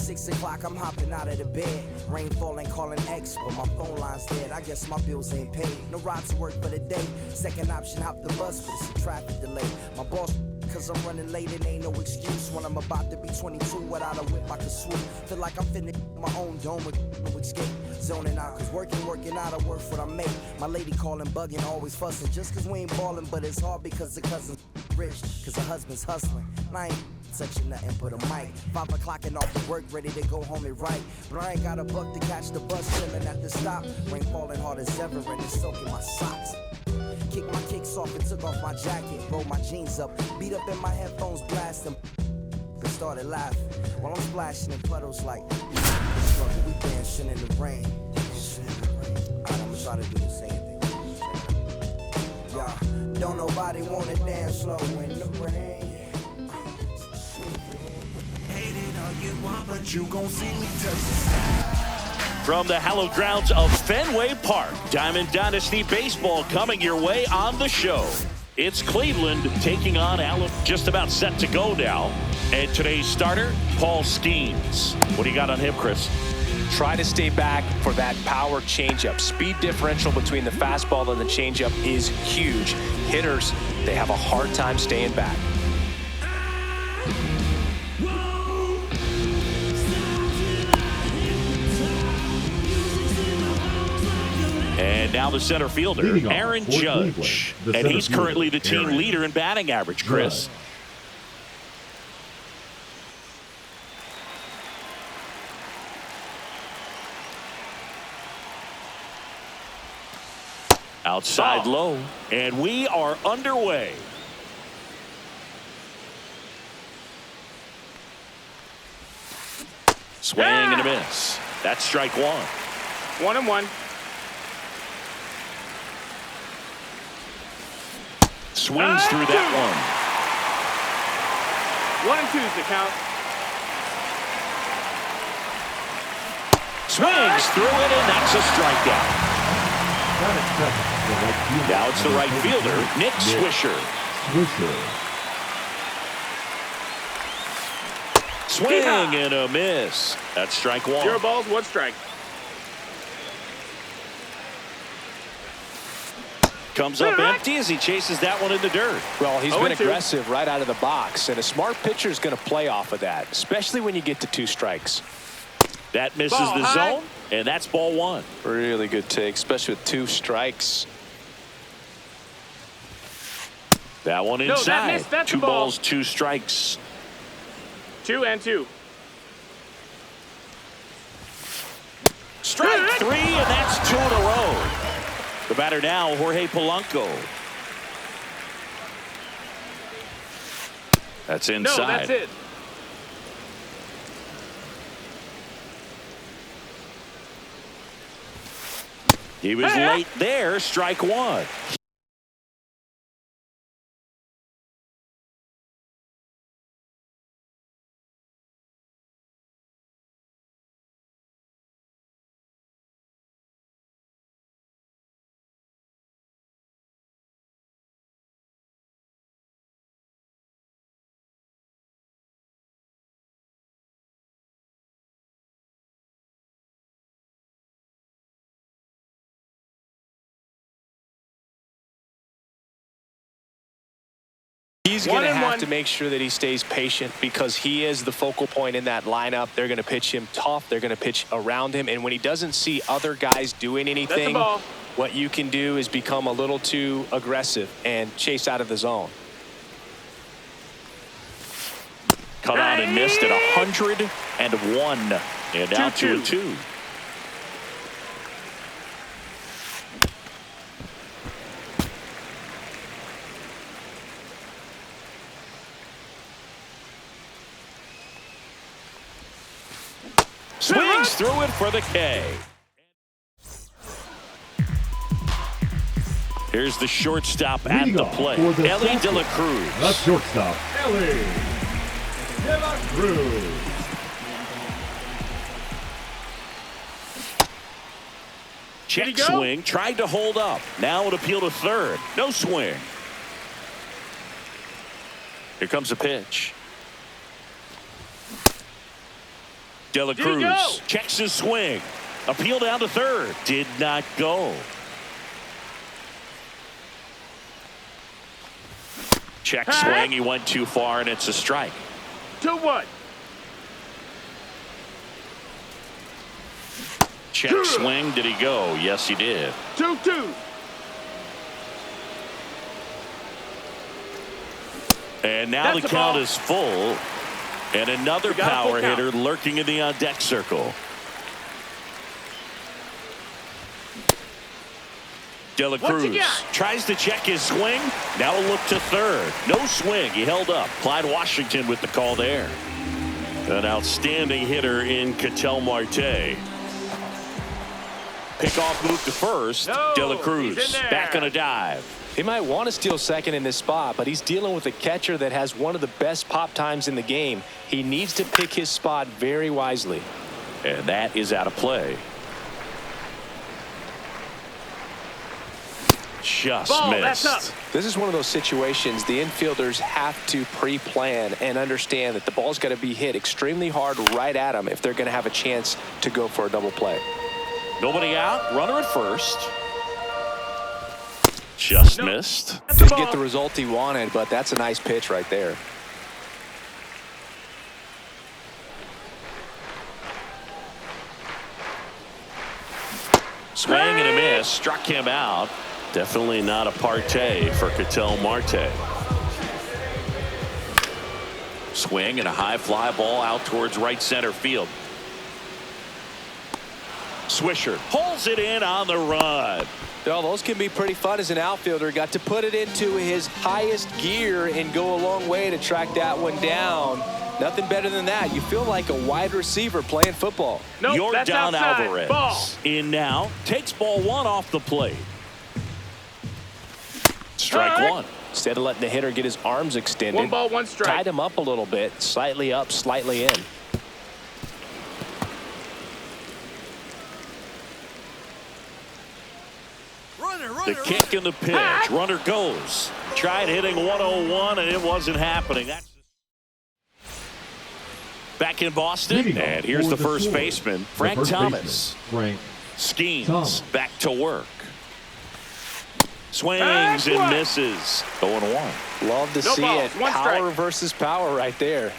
It's 6 o'clock, I'm hopping out of the bed. Rain falling, calling X, but my phone line's dead. I guess my bills ain't paid. No ride to work for the day. Second option, hop the bus, but it's a traffic delay. My boss, cause I'm running late and ain't no excuse. When I'm about to be 22, without a whip I can swoop. Feel like I'm finna my own dome with no escape. Zoning out, cause working out, I work what I make. My lady calling, bugging, always fussing. Just cause we ain't ballin', but it's hard because the cousin's rich. Cause the husband's hustling. And I ain't touching nothing but a mic. 5 o'clock and off the work, ready to go home and write. But I ain't got a buck to catch the bus, chillin' at the stop. Rain falling hard as ever and it's soaking my socks. Kicked my kicks off and took off my jacket. Rolled my jeans up, beat up in my headphones, blasting. And started laughing while I'm splashing in puddles like struggle. We dancing in the rain. Alright, I'ma try to do the same thing. Yeah, don't nobody wanna dance slow in the rain. Hate it all you want, but you gon' see me touch the sky. From the hallowed grounds of Fenway Park, Diamond Dynasty Baseball coming your way on the show. It's Cleveland taking on Alabama, just about set to go now. And today's starter, Paul Skeens. What do you got on him, Chris? Try to stay back for that power changeup. Speed differential between the fastball and the changeup is huge. Hitters, they have a hard time staying back. And now the center fielder, Aaron Judge. And he's currently the team leader in batting average, Chris. Outside low, and we are underway. Swing and a miss. That's strike one. 1-1. Swings through that one. 1-2 is the count. Swings through it, and that's a strikeout. Now it's the right fielder, Nick Swisher. Swing and a miss. That's strike one. 0 balls, 1 strike. Comes up empty as he chases that one in the dirt. Well, he's been aggressive right out of the box, and a smart pitcher is going to play off of that, especially when you get to 2 strikes. That misses the zone, and that's ball 1. Really good take, especially with 2 strikes. That one inside. That's 2 balls, 2 strikes. 2-2. Strike 3, and that's 2 in a row. The batter now, Jorge Polanco. That's inside. No, that's it. He was late there. Strike 1. He's going to have to make sure that he stays patient because he is the focal point in that lineup. They're going to pitch him tough. They're going to pitch around him. And when he doesn't see other guys doing anything, what you can do is become a little too aggressive and chase out of the zone. Cut on and missed at 101. And now 2-2. Swings through it for the K. Here's the shortstop at the plate, Ellie De La Cruz. The shortstop, Ellie De La Cruz. Check swing, tried to hold up. Now it appeal to third. No swing. Here comes a pitch. De La Cruz checks his swing. Appeal down to third. Did not go. Check swing. He went too far, and it's a strike. 2-1. Check swing. Did he go? Yes, he did. 2-2. And now the count is full. And another power hitter lurking in the on-deck circle. De La Cruz tries to check his swing. Now a look to third. No swing. He held up. Clyde Washington with the call there. An outstanding hitter in Ketel Marte. Pickoff move to first. De La Cruz back on a dive. He might want to steal second in this spot, but he's dealing with a catcher that has one of the best pop times in the game. He needs to pick his spot very wisely. And that is out of play. Just missed. This is one of those situations the infielders have to pre-plan and understand that the ball's got to be hit extremely hard right at them if they're going to have a chance to go for a double play. Nobody out. Runner at first. Just missed. Didn't get the result he wanted, but that's a nice pitch right there. Swing and a miss. Struck him out. Definitely not a partay for Ketel Marte. Swing and a high fly ball out towards right center field. Swisher pulls it in on the run. Well, those can be pretty fun as an outfielder. Got to put it into his highest gear and go a long way to track that one down. Nothing better than that. You feel like a wide receiver playing football. Yordan Alvarez in now. Takes ball one off the plate. Strike one. Instead of letting the hitter get his arms extended. 1 ball, 1 strike. Tied him up a little bit. Slightly up, slightly in. The kick and the pitch. Runner goes. Tried hitting 101 and it wasn't happening. That's back in Boston. And here's the first baseman, Frank Thomas. Schemes back to work. Swings and misses. 0-1. Love to see it. Power versus power right there.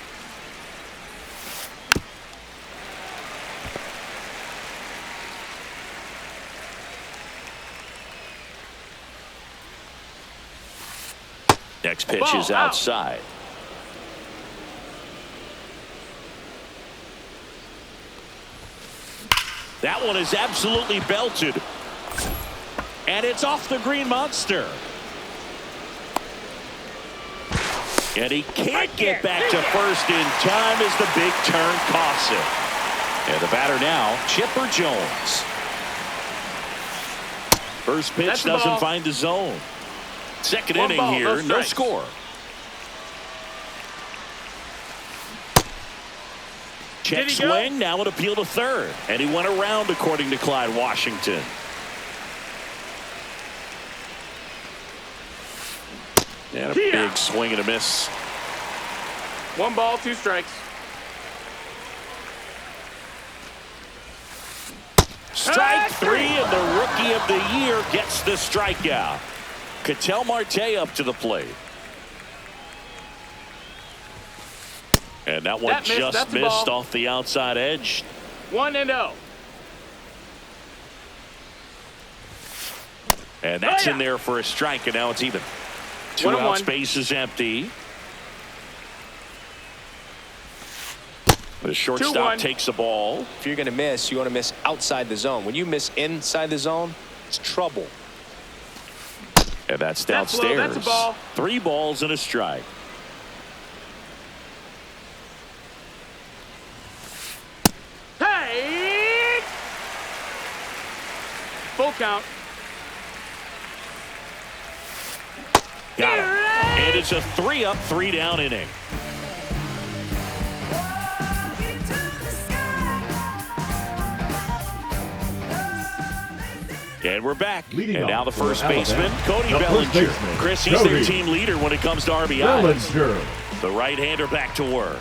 Next pitch is outside. That one is absolutely belted. And it's off the green monster. And he can't get back to first in time as the big turn costs him. And the batter now, Chipper Jones. First pitch doesn't find the zone. Second inning here, no score. Check swing, now an appeal to third. And he went around according to Clyde Washington. And a big swing and a miss. 1 ball, 2 strikes. Strike 3, and the rookie of the year gets the strikeout. Ketel Marte up to the plate. And that one just missed off the outside edge. 1-0. And that's in there for a strike, and now it's even. 2 out, space is empty. The shortstop takes the ball. If you're going to miss, you want to miss outside the zone. When you miss inside the zone, it's trouble. And that's downstairs. That's a ball. 3 balls and a strike. Hey! Full count. Got him. And it's a 3-up, 3-down inning. And we're back. And now the first baseman, Cody Bellinger. Chris, he's their team leader when it comes to RBIs. The right-hander back to work.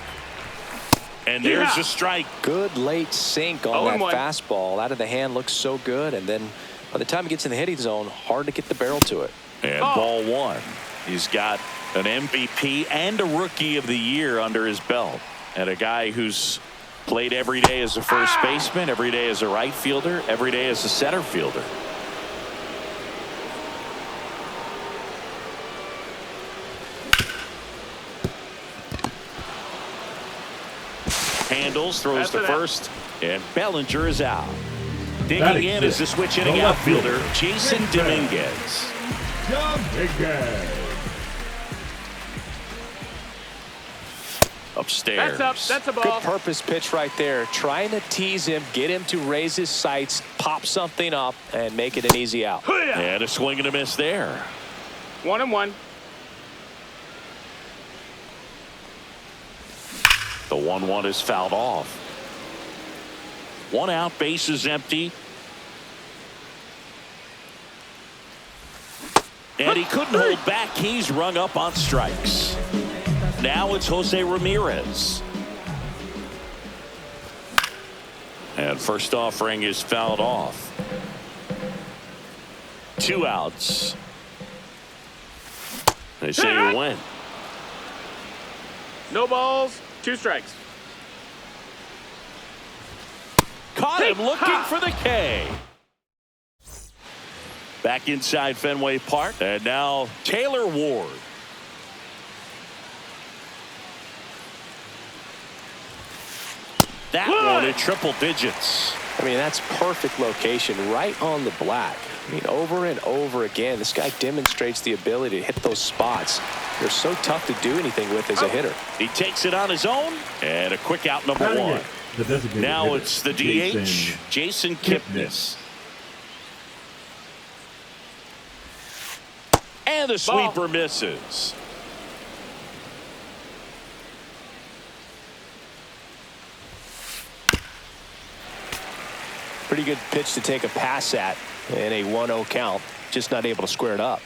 And there's a strike. Good late sink on that fastball. Out of the hand, looks so good. And then by the time he gets in the hitting zone, hard to get the barrel to it. And ball one. He's got an MVP and a Rookie of the Year under his belt. And a guy who's played every day as a first baseman, every day as a right fielder, every day as a center fielder. Handles, throws to first, and Bellinger is out. Digging in is the switch hitting outfielder, Jason Dominguez. Upstairs. That's a ball. Good purpose pitch right there. Trying to tease him, get him to raise his sights, pop something up, and make it an easy out. And a swing and a miss there. 1-1. The 1-1 is fouled off. 1 out, bases empty. And he couldn't hold back. He's rung up on strikes. Now it's Jose Ramirez. And first offering is fouled off. 2 outs. They say you win. No balls, 2 strikes. Caught him looking for the K. Back inside Fenway Park. And now Taylor Ward. That one in triple digits. I mean, that's perfect location, right on the black. I mean, over and over again, this guy demonstrates the ability to hit those spots. They're so tough to do anything with as a hitter. He takes it on his own, and a quick out number 1. Now it's the DH, Jason Kipnis. And the sweeper misses. Pretty good pitch to take a pass at in a 1-0 count. Just not able to square it up.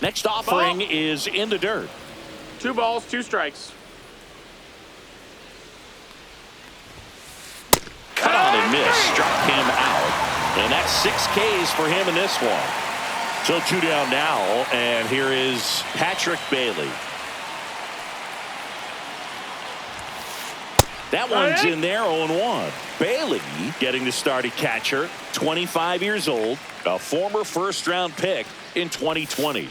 Next offering is in the dirt. 2 balls, 2 strikes. Cut on and miss. Struck him out. And that's 6 Ks for him in this one. So 2 down now, and here is Patrick Bailey. That one's in there, 0-1. Bailey getting the start at catcher, 25 years old, a former first-round pick in 2020.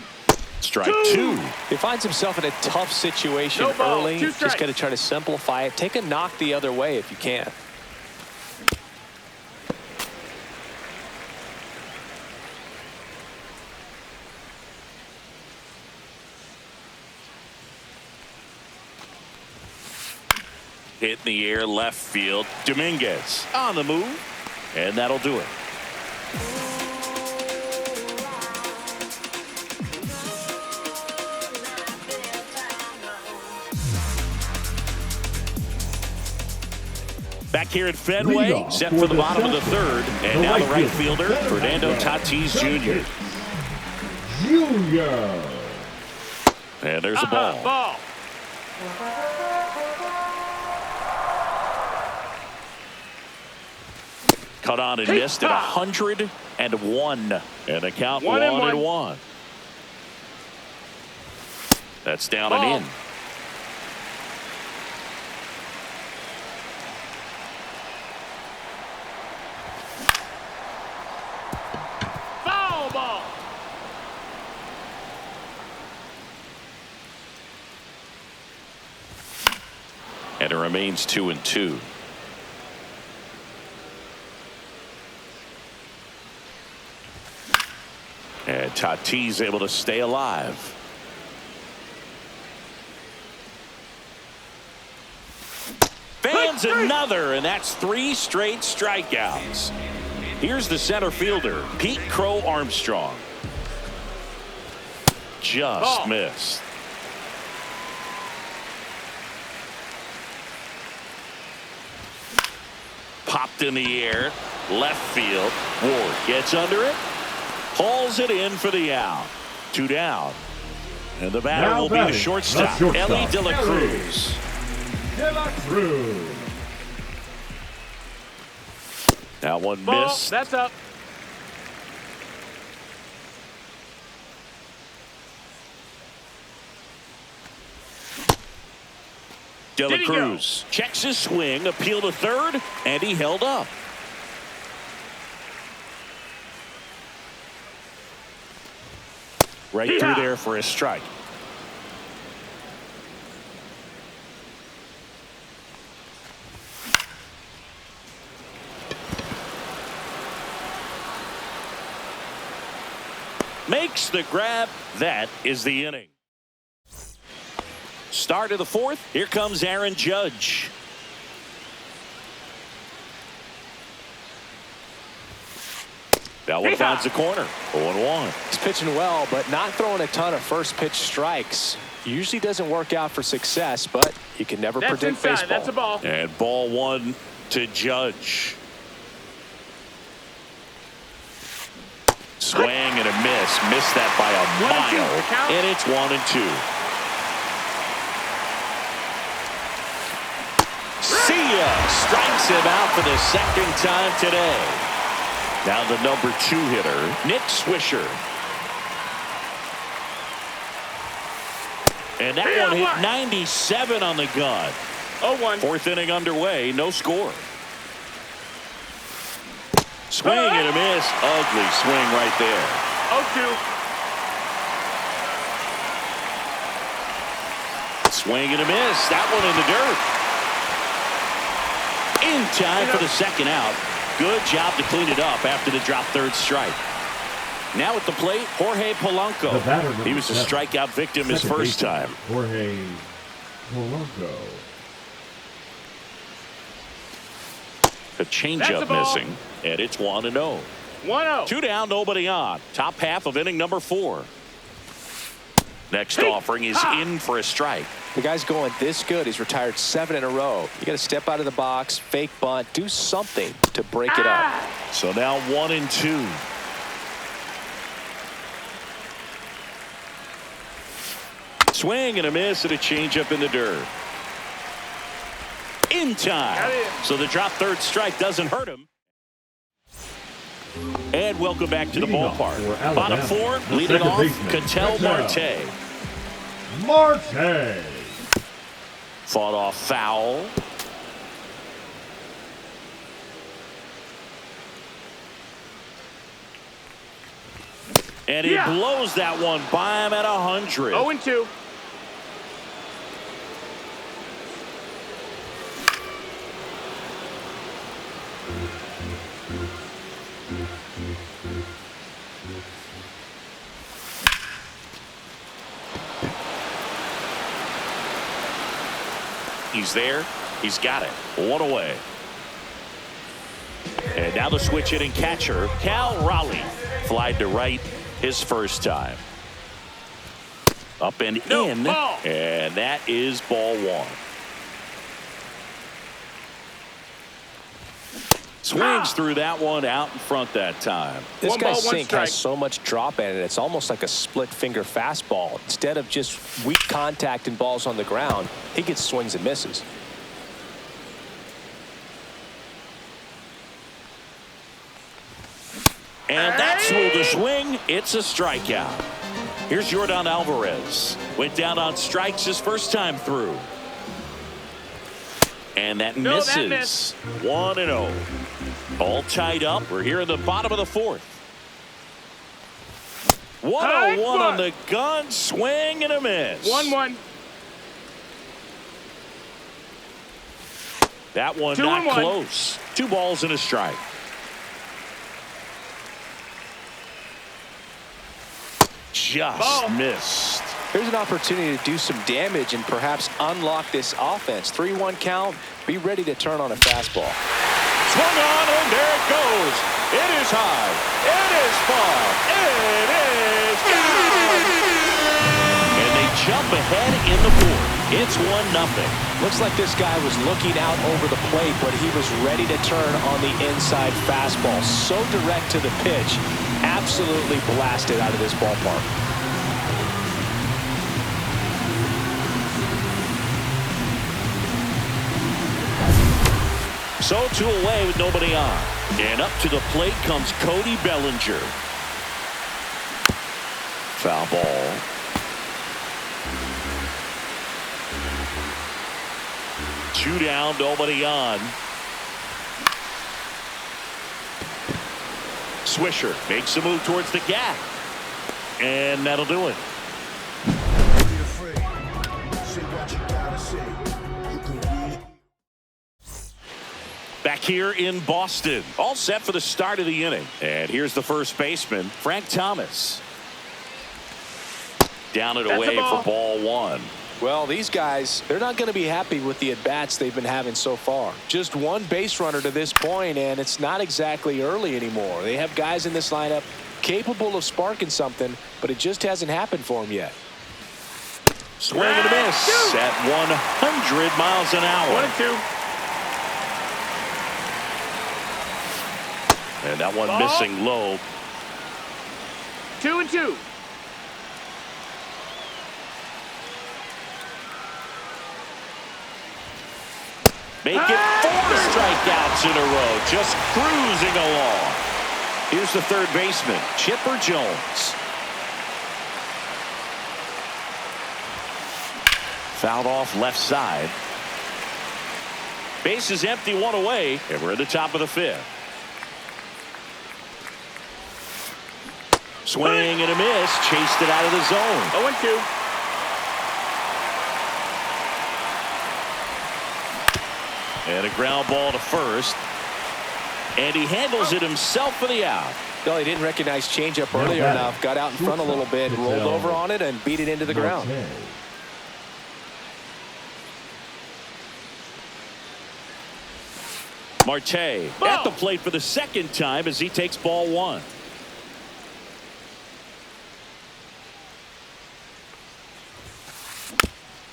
Strike 2. He finds himself in a tough situation early. Just got to try to simplify it. Take a knock the other way if you can. Hit in the air, left field. Dominguez on the move, and that'll do it. Back here at Fenway, set for the bottom of the 3rd, and now the right fielder, Fernando Tatis Jr. And there's a ball. Cut on and missed at 101. And the count 1-1. That's down and in. Foul ball. And it remains 2-2. And Tatis able to stay alive. Fans another, and that's 3 straight strikeouts. Here's the center fielder, Pete Crow Armstrong. Just missed. Popped in the air. Left field. Ward gets under it. Hauls it in for the out. 2 down. And the batter Now will be the shortstop, Ellie De La Cruz. De La Cruz. That one Ball. missed. That's up. De La Did he go? Cruz checks his swing, appeal to third, and he held up. Right through there for a strike. Makes the grab. That is the inning. Start of the fourth. Here comes Aaron Judge. That one finds the corner. 0-1. He's pitching well, but not throwing a ton of first pitch strikes. Usually doesn't work out for success, but you can never That's predict inside. baseball. That's a ball. And ball 1 to Judge. Swing and a miss. Missed that by a 1-2. mile. Count. And it's 1-2. See ya. Strikes him out for the second time today. Now the number 2 hitter, Nick Swisher. And that one hit 97 on the gun. 0-1. Fourth inning underway, no score. Swing and a miss. Ugly swing right there. 0-2. Swing and a miss. That one in the dirt. In time for the second out. Good job to clean it up after the drop third strike. Now at the plate, Jorge Polanco. He was a strikeout victim his first time. Jorge Polanco. A changeup missing, and it's 1-0. 1-0. 2 down, nobody on. Top half of inning number 4. Next offering is in for a strike. The guy's going this good. He's retired 7 in a row. You got to step out of the box, fake bunt, do something to break it up. So now 1-2. Swing and a miss and a changeup in the dirt. In time. So the drop third strike doesn't hurt him. And welcome back to the ballpark. Bottom 4, leading off, Ketel Marte. Marte. Fought off foul. And he blows that one by him at 100. 0-2. He's there. He's got it. 1 away. And now the switch hitting catcher, Cal Raleigh. Flied to right his first time. Up and in. Ball. And that is ball 1. Swings through that one out in front that time. This One guy's ball, one sink strike. has so much drop in it. It's almost like a split finger fastball. Instead of just weak contact and balls on the ground, he gets swings and misses. And that's the swing. It's a strikeout. Here's Yordan Alvarez. Went down on strikes his first time through. And that misses. 1-0. All tied up. We're here in the bottom of the 4th. 1-0-1 on the gun. Swing and a miss. 1-1. That one not close. 2 balls and a strike. Just missed. Here's an opportunity to do some damage and perhaps unlock this offense. 3-1 count. Be ready to turn on a fastball. Swung on, and there it goes. It is high. It is far. It is gone. And they jump ahead in the 4th. It's 1-0. Looks like this guy was looking out over the plate, but he was ready to turn on the inside fastball. So direct to the pitch. Absolutely blasted out of this ballpark. So 2 away with nobody on. And up to the plate comes Cody Bellinger. Foul ball. Two down, nobody on. Swisher makes a move towards the gap. And that'll do it. Back here in Boston. All set for the start of the inning. And here's the first baseman, Frank Thomas. Down and away for ball 1. Well, these guys, they're not going to be happy with the at-bats they've been having so far. Just one base runner to this point, and it's not exactly early anymore. They have guys in this lineup capable of sparking something, but it just hasn't happened for them yet. Swing and a miss at 100 miles an hour. 1-2. And that one missing low. 2-2. Make it 4 strikeouts in a row. Just cruising along. Here's the third baseman, Chipper Jones. Fouled off left side. Base is empty, 1 away, and we're at the top of the 5th. Swing and a miss. Chased it out of the zone. 0-2. And a ground ball to first. And he handles it himself for the out. No, he didn't recognize changeup earlier enough. Got out in front a little bit, rolled over on it, and beat it into the ground. Marte at the plate for the second time as he takes ball 1.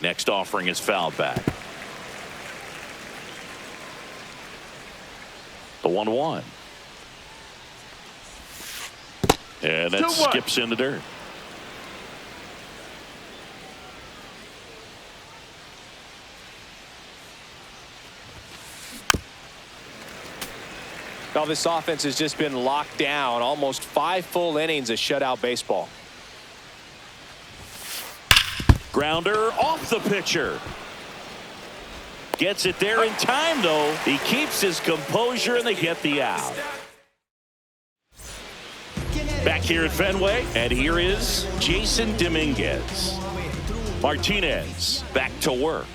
Next offering is fouled back. The 1-1. And that skips in the dirt. Now this offense has just been locked down. Almost 5 full innings of shutout baseball. Grounder off the pitcher. Gets it there in time, though. He keeps his composure, and they get the out. Back here at Fenway, and here is Jason Dominguez. Martinez back to work.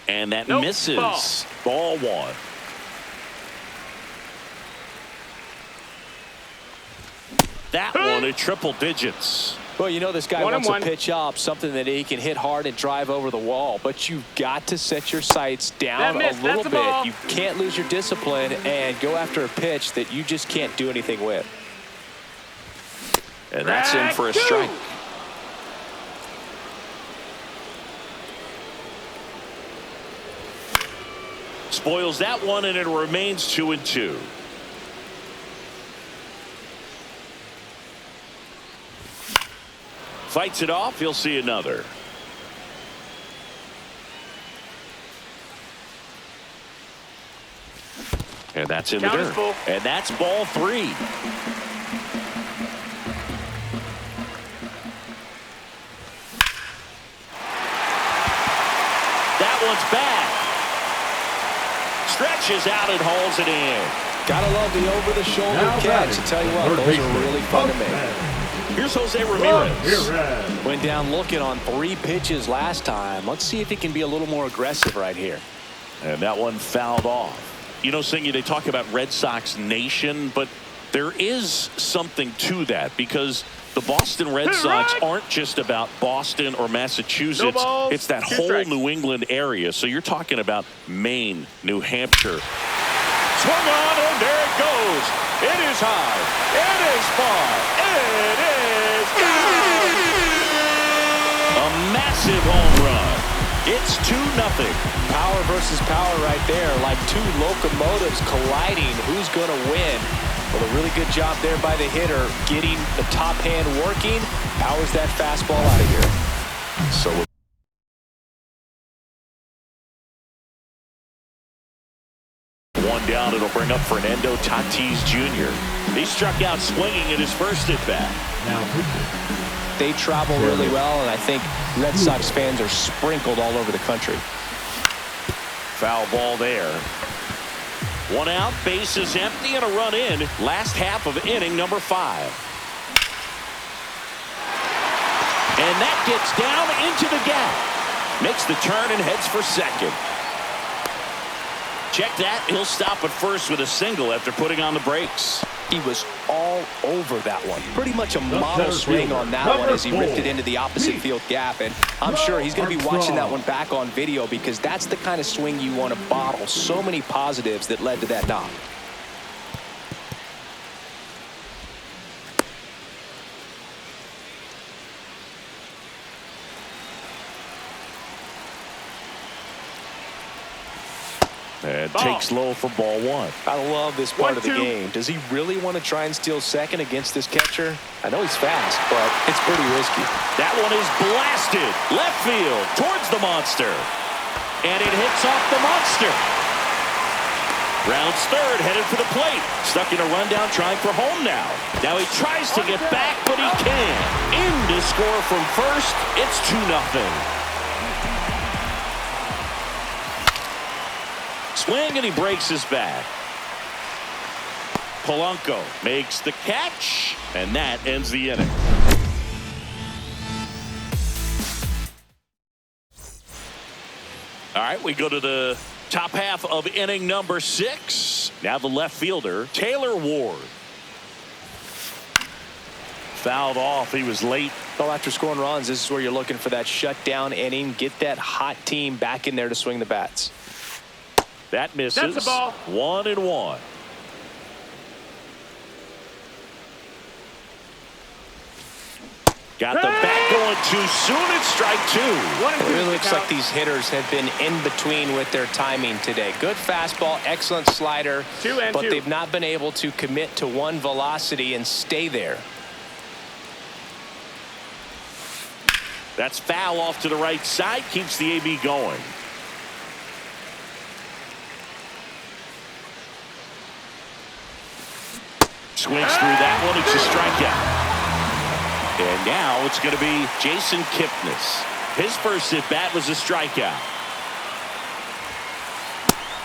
And that misses. Ball 1. That one at triple digits. Well, you know this guy wants to pitch up something that he can hit hard and drive over the wall, but you've got to set your sights down a little bit. You can't lose your discipline and go after a pitch that you just can't do anything with. And that's in for a strike. Spoils that one, and it remains 2-2. Fights it off. He'll see another. And that's in the dirt. And that's ball 3. That one's back. Stretches out and hauls it in. Gotta love the over-the-shoulder catch. I tell you what, those are really fun to make. Here's Jose Ramirez. Went down looking on 3 pitches last time. Let's see if he can be a little more aggressive right here. And that one fouled off. You know, Singy, they talk about Red Sox Nation, but there is something to that because the Boston Red Sox aren't just about Boston or Massachusetts. It's that whole New England area. So you're talking about Maine, New Hampshire. Swung on, and there it goes. It is high. It is far. It is gone. A massive home run. It's 2-0. Power versus power right there, like two locomotives colliding. Who's going to win? Well, a really good job there by the hitter, getting the top hand working. Powers that fastball out of here. So one down, it'll bring up Fernando Tatis Jr. He struck out swinging at his first at-bat. They travel really well, and I think Red Sox fans are sprinkled all over the country. Foul ball there. One out, bases empty, and a run in. Last half of inning number 5. And that gets down into the gap. Makes the turn and heads for second. Check that. He'll stop at first with a single after putting on the brakes. He was all over that one. Pretty much a model swing on that one as he ripped it into the opposite field gap. And I'm sure he's going to be watching that one back on video, because that's the kind of swing you want to bottle. So many positives that led to that knock. And takes low for ball 1. I love this part of the game. Does he really want to try and steal second against this catcher? I know he's fast, but it's pretty risky. That one is blasted left field towards the monster. And it hits off the monster. Rounds third, headed for the plate. Stuck in a rundown, trying for home now. Now he tries to get back, but he can't. In to score from first. It's 2-0. Swing, and he breaks his bat. Polanco makes the catch, and that ends the inning. All right, we go to the top half of inning number 6. Now the left fielder, Taylor Ward. Fouled off. He was late. Well, after scoring runs, this is where you're looking for that shutdown inning. Get that hot team back in there to swing the bats. That misses. That's a ball. 1-1. Got the bat going too soon. It's strike 2. It really looks like these hitters have been in between with their timing today. Good fastball, excellent slider, but they've not been able to commit to one velocity and stay there. That's foul off to the right side. Keeps the AB going. Swings through that one. It's a strikeout. And now it's going to be Jason Kipnis. His first at bat was a strikeout.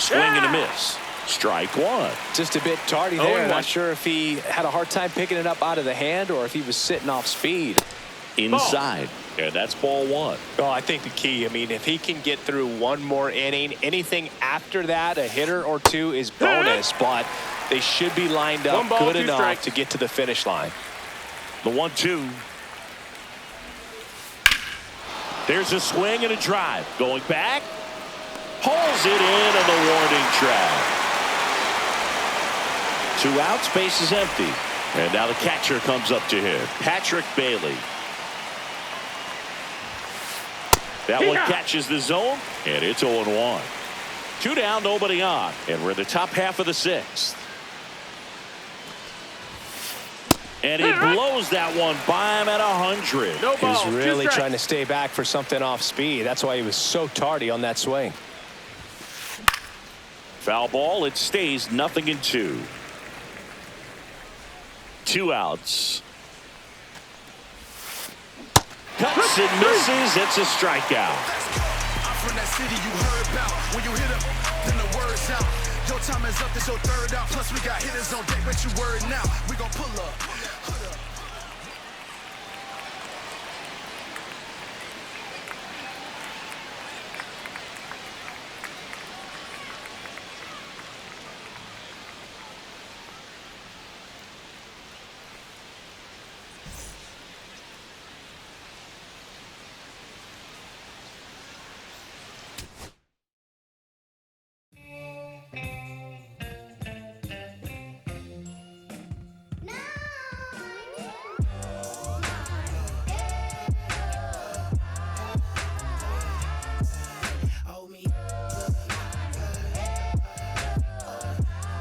Swing and a miss. Strike 1. Just a bit tardy there. Not sure if he had a hard time picking it up out of the hand or if he was sitting off speed. Inside. And that's ball 1. Well, I think the key, I mean, if he can get through one more inning, anything after that, a hitter or two is bonus, but they should be lined up good enough to get to the finish line. The 1-2. There's a swing and a drive. Going back. Pulls it in on the warning track. 2 outs, base is empty. And now the catcher comes up to him. Patrick Bailey. That one catches the zone, and it's 0-1. 2 down, nobody on. And we're in the top half of the 6th. And he blows that one by him at 100. No ball. He was really trying to stay back for something off speed. That's why he was so tardy on that swing. Foul ball. It stays 0-2. 2 outs. Cuts and misses. It's a strikeout. I'm from that city you heard about. When you hit up, then the word's out. Your time is up, this your third out. Plus we got hitters on deck, but you word now. We gon' pull up.